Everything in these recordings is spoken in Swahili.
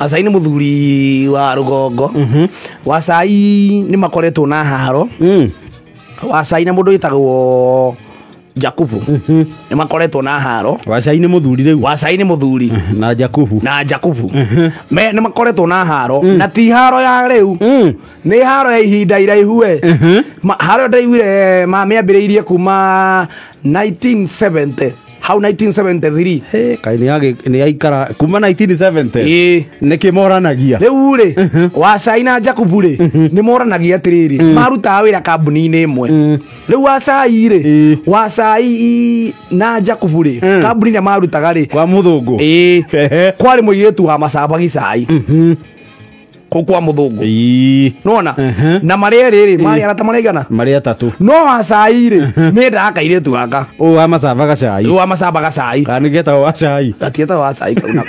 Wasai ni muthuri wa Rugongo. Wasai ni makoretwo na haro. Wasai na mundu witagwo Jakubu. Ni makoretwo na haro. Wasai ni muthuri riu. Wasai ni muthuri na Jakubu. Me ni makoretwo na haro na ti haro ya riu. Ni haro ya ihinda iraihu we. Haro ndaiguire mameambiriirie kuma 1970. How 1973 kai ni aikara kuma 1970 niki moranagia riu ri Wasai na Jakubu ri ni moranagia atiriri maruta wira kambuni-ini imwe riu Wasai na Jakubu ri kambuni ya marutaga ri kwa muthungu kwari muiretu wa macamba gicai kwa muthungu nona na maria riri mari arata maraigana mari atatu no Wasai ri ni ndaka iretu gaka o wa macamba gacai wa macamba gacai kana geta wa cai atieta wa cai kauna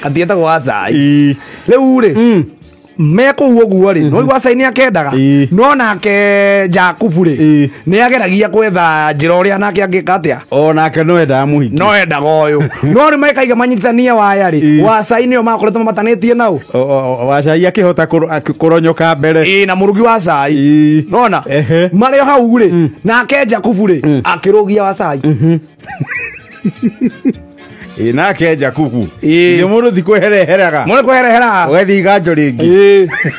atieta wa cai riu ri meko uguo ri no Wasai ni akendaga no nake Jakubu ri ni ageragia kwetha njira uria nake angikatia o nake no enda muhiki no enda goyo no ni maikaiga manyitithania waya ri Wasai nio makoretwo matanetie nau Wasai akihota kuronyoka mbere na murugi wa cai nona mario hau ri nake Jakubu ri akirugia Wasai nake Jakubu ni mundu thikwehereheraga mundu kweherehera wethi ganjo ringi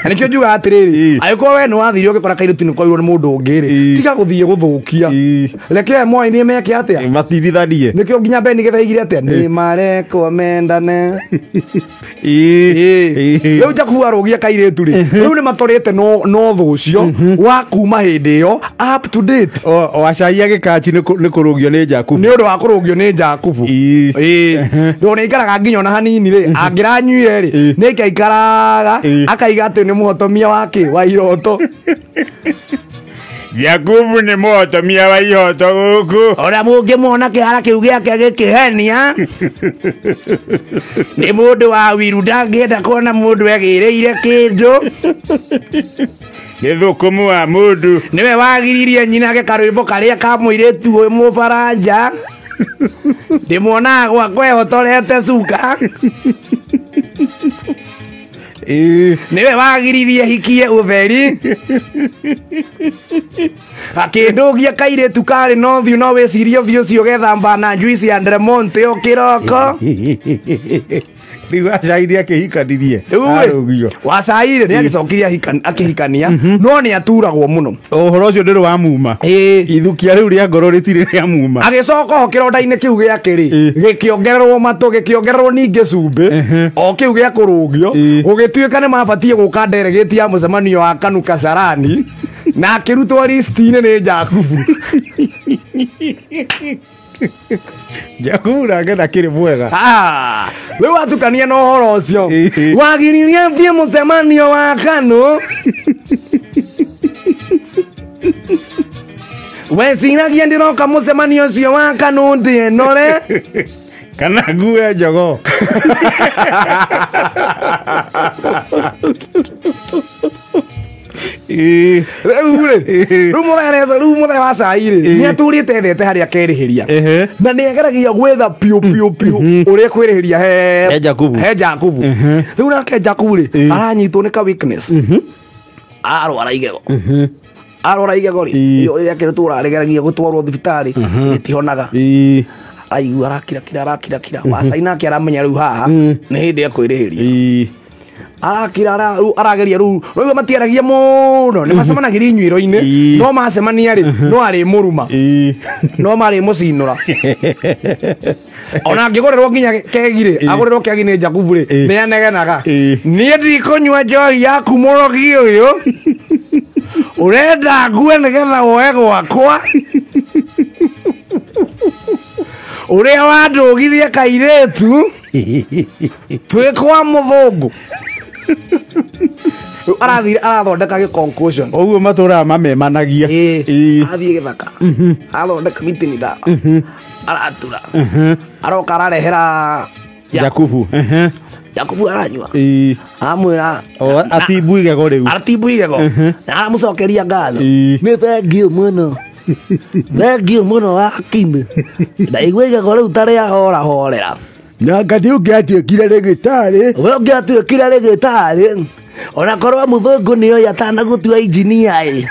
nikio njuga atiriri ayiko we no wathire ukikora kairuti ni kwairwo ni mundu ungi ri tiga guthie guthukia reke moi ni meke atia matirithanie nikio nginya beni gethaigire atia ni mareko mendane riu Jakubu arugia kairetu ri riu ni matorete no thu ucio wa kuma hindi yo up to date Wasai agikachi ni kurugio ni Jakubu ni undu wa kurugio ni Jakubu ndone ikaraga nginya na hanini ri angiranyuire ri ni kaikaraga akaiga ati ni muhotomia wake wa iroto Jakubu ni muhotomia wa iroto guku ora mungimwona kihara kiu giake gikihenia ni mundu wa wiru ndangienda kuona mundu egireire kindu githukumu wa mundu niwe wagiririe nyina ge karwimbo karia ka muiretu uyu mufaranja ndimwona gwakwe hotorete cuka niwe wagiririe hikie utheri akindugia kairetu kari no thiu no wicirie uthio cio gethamba na juice ya Dremonte o kiroko riu Wasai ni akihikanirie arugio Wasai ni agicokirie akihikania no ni aturagwo muno uhoro ucio ndiru wa muma ithukia riu ria ngoro ritire ria muma agicoka ho kironda-ini kiu giake ri gikiongererwo matu gikiongererwo ninge cumbi o kiu gia kurugio ugituika ni mabatie guka delegate ya mucemanio wa Kanu Kasarani na akirutwo list-ini ni Jakubu Jakubu ngenda kiri mwega we watukania no horo ucio wagiririe thie mucemanio wa Kanu we ciragia ndiroka mucemanio ucio wa Kanu ndienore kana ngue njogo riu muthe Wasai ri ni aturite thete haria kerihiria na ni ageragia gwetha piu uria kwirihiria he Jakubu riu nake Jakubu ri aranyitwo ni ka weakness arwara igego ri iyo yakiretu arageragia gutwarwo thibitari itihonaga aigua arakira Wasai nake aramenya riu haha ni hindi ya kwirihiria arakira arageria ru riu matiaragia muno ni macemanagiria inyuiro-ini no macemania ri no ari muruma no mari mucinura ona ngigorerwo nginya kegire agorerwo kegi ni Jakubu ri ni anegenaga ni ndikunywa njohi yaku murogi uyu urenda ngue nigetha woe gwakwa uria wandugirie kairetu twikwa muthungu arathire arathondeka gi concussion oguo matura mamemanagia athie githaka arathondeka mitini da aratura aroka ararehera Jakubu aranyua amwira atibu igego riu aramucokeria ngatho ni thengiu muno wakimu ndaigua igego riu taria horera na ngati ungiatuĩkire rĩgĩtarĩ we ungiatuĩkire rĩgĩtarĩ ona korwo mũthũngũ nĩ oya tana gũtua engineer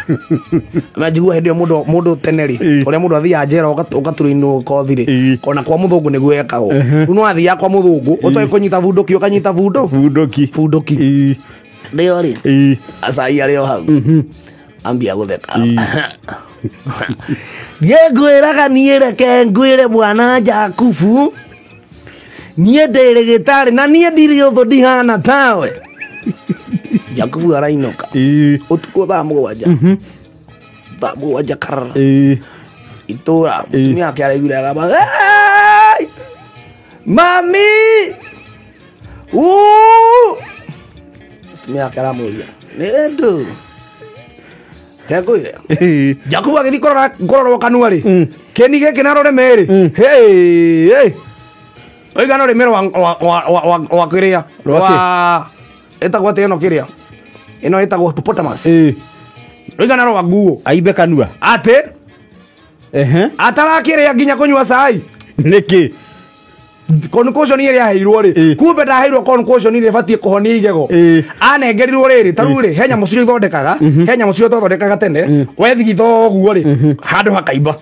majigua hĩndĩ mũndũ tene rĩ ũrĩa mũndũ athiaga njera ũgatũrĩinwo kothi rĩ ona kwa mũthũngũ nĩguo ekagwo rĩu no athiaga kwa mũthũngũ ũtoĩ kũnyita bunduki ũkanyita bunduki nĩyo rĩ acai arĩo hau ambia gũtheka niĩ ngwĩraga niĩ reke ngwĩre mwana Jakubu niĩ ndĩ rĩgĩtarĩ na niĩ ndirĩ ũthũ ndihana tawe Jakubu arainũka ũtukũ thaa mũgwanja karara itũra mũtumia wake araiguire agamba mami mũtumia wake aramũria nĩ ndũ kengũire Jakubu agĩthiĩ kũrorwo kanua rĩ kĩni gĩkĩ na rũrĩmĩ rĩ oigana rũrĩmĩ wa kĩrĩa wa etagwo atĩ ĩno kĩrĩa ĩno ĩtagwo hippopotamus oigana rwa nguo aimbe kanua atĩ atarakĩrĩa nginya kũnyua cai nĩkĩ concussion ĩrĩa aheirwo rĩ kumbe ndaheirwo concussion ĩrĩa ĩbatiĩ kũhonia igego anengerirwo rĩrĩ tarĩu rĩ he nyamũ ciria ithondekaga he nyamũ ciria twathondekaga tene wethigitha ũguo rĩ handũ hakaimba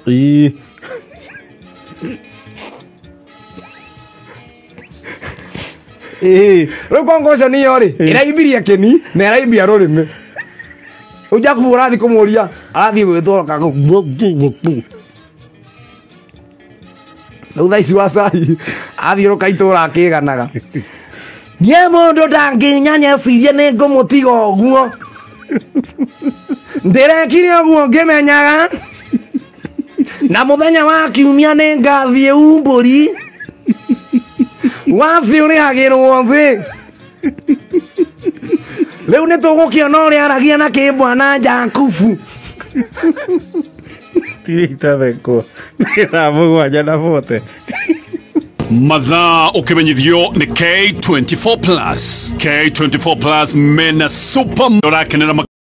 rĩu concussion ĩyo rĩ ĩraimbirie kĩni na ĩraimbia rũrĩmĩ rĩu Jakubu ũrathiĩ kũmũria arathiĩ gwĩtworoka rĩu thaa ici wa cai athiũrũka itũra akĩganaga niĩ mũndũ ndangĩnyanya ecirie nĩ ngũmũtiga ũguo ndĩrekire ũguo ngĩmenyaga na mũthenya wa kiumia nĩ ngathiĩ umbũri wathiĩ ũrĩhagĩrwo thĩ rĩu nĩ tũgũkĩona ũrĩa aragia na kĩmwana Jakubu tirĩitabekwo nĩra mũgwanja na bote mathaa ũkĩmenyithio nĩ K24+. K24+ mena super ũrakenera